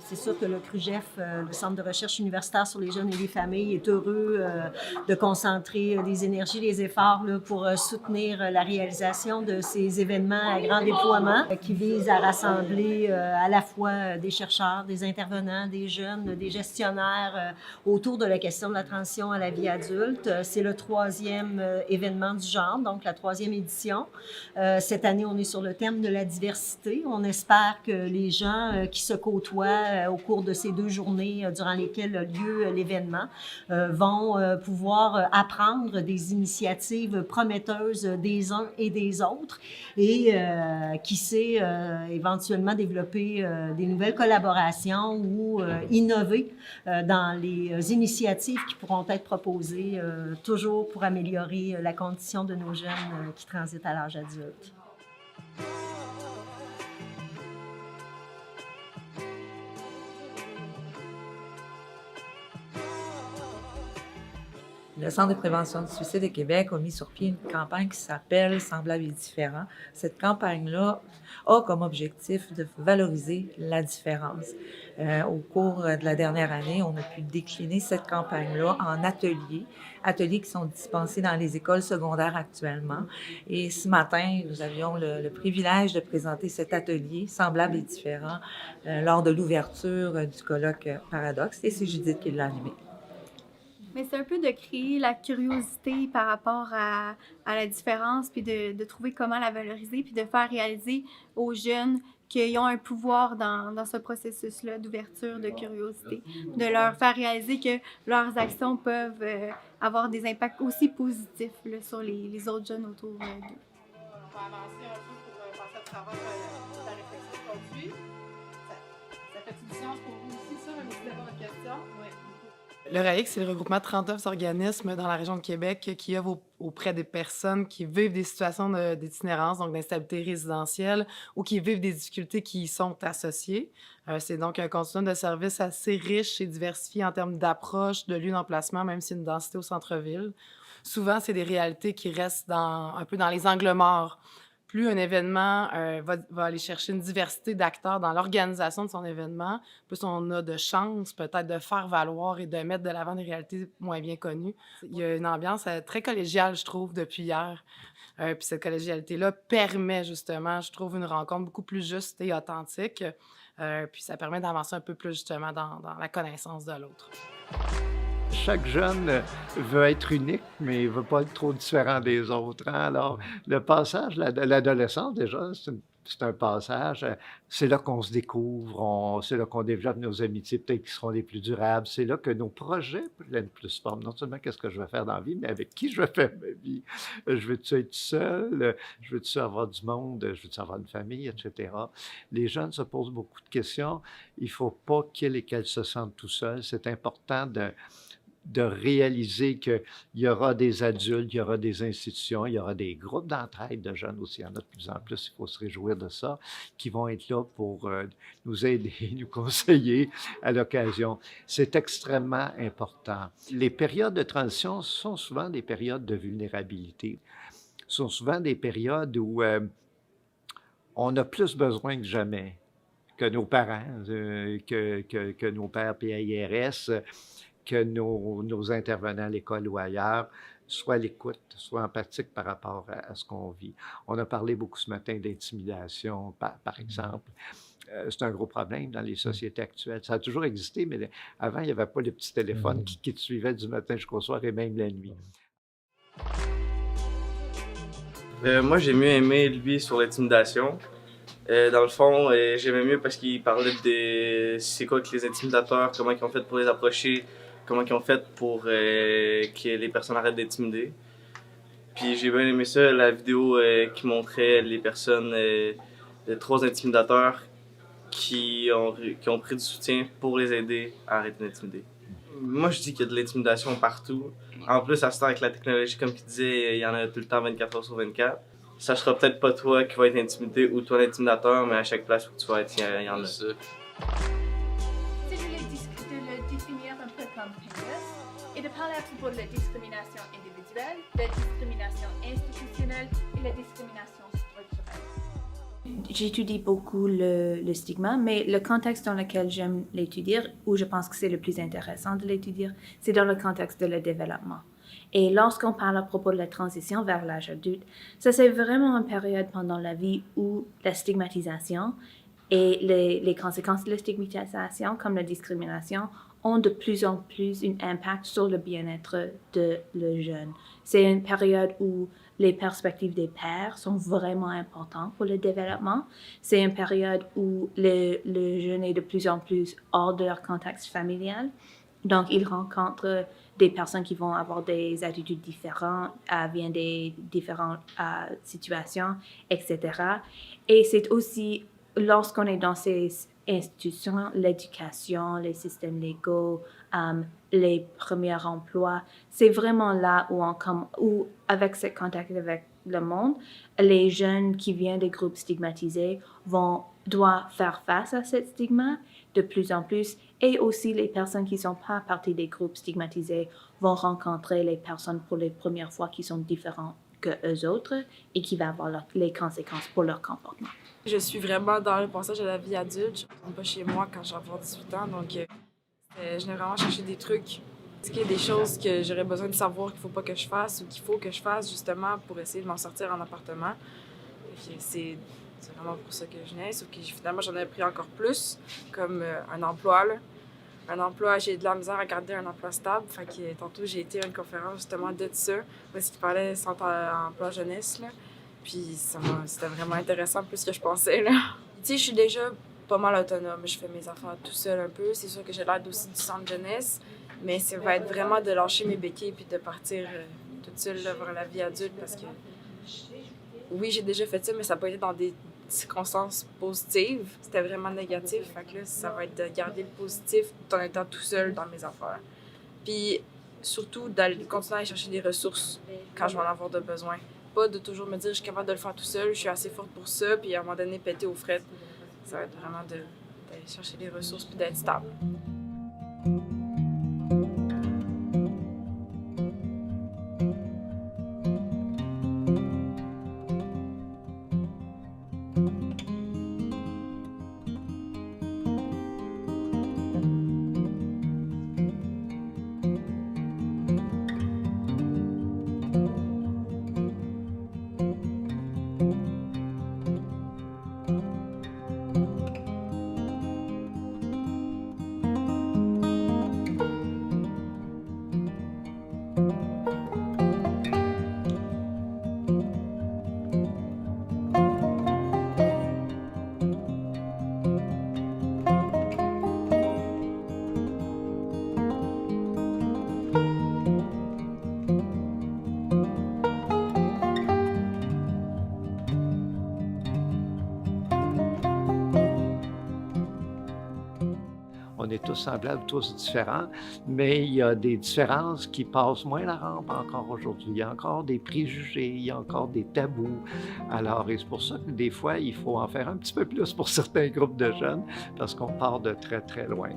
C'est sûr que le CRUGEF, le Centre de recherche universitaire sur les jeunes et les familles, est heureux de concentrer les énergies, les efforts là, pour soutenir la réalisation de ces événements à grand déploiement qui visent à rassembler à la fois des chercheurs, des intervenants, des jeunes, des gestionnaires autour de la question de la transition à la vie adulte. C'est le 3e événement du genre, donc la 3e édition. Cette année, on est sur le thème de la diversité. On espère que les gens qui se côtoient au cours de ces 2 journées durant lesquelles a lieu l'événement vont pouvoir apprendre des initiatives prometteuses des uns et des autres et qui sait éventuellement développer des nouvelles collaborations ou innover dans les initiatives qui pourront être proposées toujours pour améliorer la condition de nos jeunes qui transitent à l'âge adulte. Le Centre de prévention du suicide de Québec a mis sur pied une campagne qui s'appelle « Semblable et différent ». Cette campagne-là a comme objectif de valoriser la différence. Au cours de la dernière année, on a pu décliner cette campagne-là en ateliers qui sont dispensés dans les écoles secondaires actuellement. Et ce matin, nous avions le privilège de présenter cet atelier « Semblable et différent » lors de l'ouverture du colloque Paradoxe, et c'est Judith qui l'a animé. Mais c'est un peu de créer la curiosité par rapport à la différence, puis de trouver comment la valoriser, puis de faire réaliser aux jeunes qu'ils ont un pouvoir dans ce processus-là d'ouverture, de curiosité, de leur faire réaliser que leurs actions peuvent avoir des impacts aussi positifs là, sur les autres jeunes autour d'eux. On va avancer un peu pour passer à travers la réflexion aujourd'hui. Ça fait du sens pour vous aussi, ça, même si vous avez une question? Oui. Le RAIC, c'est le regroupement de 39 organismes dans la région de Québec qui œuvrent auprès des personnes qui vivent des situations d'itinérance, donc d'instabilité résidentielle, ou qui vivent des difficultés qui y sont associées. C'est donc un continuum de services assez riche et diversifié en termes d'approche, de lieux d'emplacement, même si une densité au centre-ville. Souvent, c'est des réalités qui restent un peu dans les angles morts. Plus un événement va aller chercher une diversité d'acteurs dans l'organisation de son événement, plus on a de chances peut-être de faire valoir et de mettre de l'avant des réalités moins bien connues. Il y a une ambiance très collégiale, je trouve, depuis hier. Puis cette collégialité-là permet justement, je trouve, une rencontre beaucoup plus juste et authentique. Puis ça permet d'avancer un peu plus justement dans la connaissance de l'autre. Chaque jeune veut être unique, mais il ne veut pas être trop différent des autres. Hein? Alors, le passage, l'adolescence, déjà, c'est un passage. C'est là qu'on se découvre, c'est là qu'on développe nos amitiés peut-être qui seront les plus durables. C'est là que nos projets prennent plus forme. Non seulement qu'est-ce que je vais faire dans la vie, mais avec qui je vais faire ma vie. Je veux-tu être seul? Je veux-tu avoir du monde? Je veux-tu avoir une famille, etc. Les jeunes se posent beaucoup de questions. Il ne faut pas qu'ils et qu'elles se sentent tout seuls. C'est important de réaliser qu'il y aura des adultes, il y aura des institutions, il y aura des groupes d'entraide de jeunes aussi. Il y en a de plus en plus, il faut se réjouir de ça, qui vont être là pour nous aider, nous conseiller à l'occasion. C'est extrêmement important. Les périodes de transition sont souvent des périodes de vulnérabilité. Sont souvent des périodes où on a plus besoin que jamais que nos parents, que nos pères PAIRS, que nos intervenants à l'école ou ailleurs soient à l'écoute, soient empathiques par rapport à ce qu'on vit. On a parlé beaucoup ce matin d'intimidation, par exemple. C'est un gros problème dans les sociétés actuelles. Ça a toujours existé, mais avant, il n'y avait pas le petit téléphone qui te suivait du matin jusqu'au soir et même la nuit. Moi, j'ai mieux aimé, lui, sur l'intimidation. Dans le fond, j'aimais mieux parce qu'il parlait de c'est quoi que les intimidateurs, comment ils ont fait pour les approcher, comment ils ont fait pour que les personnes arrêtent d'intimider. Puis j'ai bien aimé ça, la vidéo qui montrait les personnes, les 3 intimidateurs qui ont pris du soutien pour les aider à arrêter d'intimider. Moi, je dis qu'il y a de l'intimidation partout. En plus, à ce temps, avec la technologie, comme il disait, il y en a tout le temps 24 heures sur 24. Ça sera peut-être pas toi qui va être intimidé ou toi l'intimidateur, mais à chaque place où tu vas être, il y en a. Si je voulais le définir un peu comme Pingus et de parler à propos de la discrimination individuelle, la discrimination institutionnelle et la discrimination structurelle. J'étudie beaucoup le stigma, mais le contexte dans lequel j'aime l'étudier, où je pense que c'est le plus intéressant de l'étudier, c'est dans le contexte de le développement. Et lorsqu'on parle à propos de la transition vers l'âge adulte, ça c'est vraiment une période pendant la vie où la stigmatisation et les conséquences de la stigmatisation, comme la discrimination, ont de plus en plus un impact sur le bien-être de le jeune. C'est une période où les perspectives des pairs sont vraiment importantes pour le développement. C'est une période où le jeune est de plus en plus hors de leur contexte familial. Donc, ils rencontrent des personnes qui vont avoir des attitudes différentes, viennent des différentes situations, etc. Et c'est aussi, lorsqu'on est dans ces institutions, l'éducation, les systèmes légaux, les premiers emplois, c'est vraiment là où avec ce contact avec le monde, les jeunes qui viennent des groupes stigmatisés doivent faire face à ce stigma de plus en plus, et aussi les personnes qui ne sont pas partie des groupes stigmatisés vont rencontrer les personnes pour les premières fois qui sont différentes que eux autres et qui vont avoir les conséquences pour leur comportement. Je suis vraiment dans le passage à la vie adulte. Je ne retourne pas chez moi quand j'ai 18 ans, donc je venais vraiment chercher des trucs. Est-ce qu'il y a des choses que j'aurais besoin de savoir qu'il ne faut pas que je fasse ou qu'il faut que je fasse justement pour essayer de m'en sortir en appartement? C'est vraiment pour ça que je venais, sauf que finalement j'en ai pris encore plus, comme un emploi. Là. Un emploi, j'ai de la misère à garder un emploi stable. Fait que tantôt j'ai été à une conférence justement de ça, parce qu'il parlait centre emploi jeunesse. Là. Puis c'était vraiment intéressant plus que je pensais. Là. Tu sais, je suis déjà pas mal autonome. Je fais mes affaires tout seul un peu. C'est sûr que j'ai l'aide aussi du centre jeunesse, mais ça va être vraiment de lâcher mes béquilles puis de partir toute seule là, vers la vie adulte, parce que oui, j'ai déjà fait ça, mais ça n'a pas été dans des circonstances positives. C'était vraiment négatif. Fait que là, ça va être de garder le positif tout en étant tout seul dans mes affaires. Puis surtout, d'aller continuer à aller chercher des ressources quand je vais en avoir de besoin. Pas de toujours me dire je suis capable de le faire tout seul, je suis assez forte pour ça, puis à un moment donné, péter aux frettes. Ça va être vraiment d'aller chercher des ressources puis d'être stable. On est tous semblables, tous différents, mais il y a des différences qui passent moins la rampe encore aujourd'hui. Il y a encore des préjugés, il y a encore des tabous. Alors, et c'est pour ça que des fois, il faut en faire un petit peu plus pour certains groupes de jeunes, parce qu'on part de très, très loin.